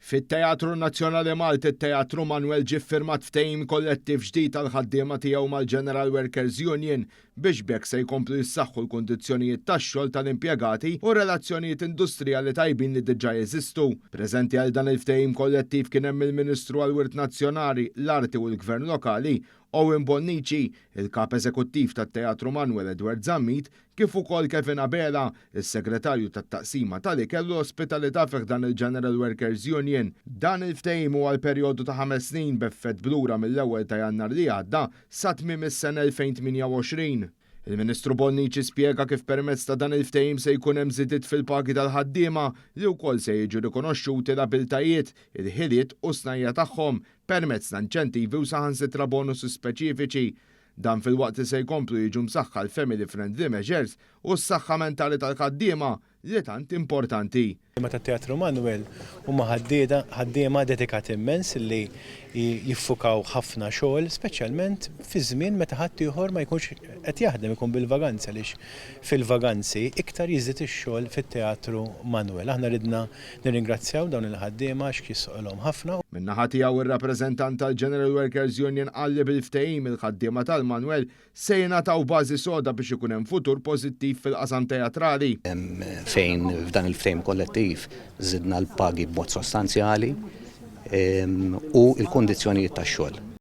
Fit-Teatru Nazzjonali Malti, it-Teatru Manuel ġie ffirmat ftehim kollettiv ġdid tal-ħaddiema tiegħu mal-General Workers Union biex bekk se jkomplu jissaħħu l-kundizzjonijiet tax-xogħol tal-impjegati u relazzjonijiet industrijali tajbin li diġà jeżistu. Preżenti għal dan il-ftehim kollettiv kien hemm il-Ministru għall-Wirt Nazzjonali, l-Arti u l-Gvern Lokali, Owen Bonnici, il-Kap Eżekuttiv tat-Teatru Manuel Edward Zammit, kif ukoll Kevin Abela, is-Segretarju tat-Taqsima tal-Ikel u Ospitalità fih dan il-General Workers Union. Dan il-ftehim huwa l-perjodu ta' 5 snin b'effett blura mill-ewwel ta' Jannar li għadda sa tmiem is-sena 2028. Il-Ministru Bonnici spjega kif permezz ta' dan il-ftehim se jkun hemm żidiet fil-pagi tal-ħaddiema li wkoll se jiġu rikonoxxuti l-abiltajiet, il-ħiliet u snajja tagħhom permezz ta' inċentivi u saħansitra bonus speċifiċi. Dan fil-waqt li se jkomplu jiġu msaħħa l-family friendly measures u s-saħħa mentali tal-ħaddiema li tant importanti. Meta Teatru Manuel huma ħaddiema dedikat immens li jiffukaw ħafna xogħol, speċjalment fi żmien meta ħadd ieħor ma jkunx qed jaħdem ikun bil-vaganzi għaliex fil-vaganzi iktar jiżdied ix-xogħol fit-Teatru Manuel. Aħna ridna nirringrazzjaw dawn il-ħaddiema għax kisqolhom ħafna. Min-naħa tiegħu ir-rappreżentant tal-General Workers Union qal li bil-ftehim il-ħaddiema tal-Manuel se jingħataw bażi soda biex ikun hemm futur pożittiv fil-qasam teatrali. Fejn f'dan il-ftehim kollettiv żidna l-pagi b'mod sostanzjali u l-kondizzjonijiet tax-xogħol.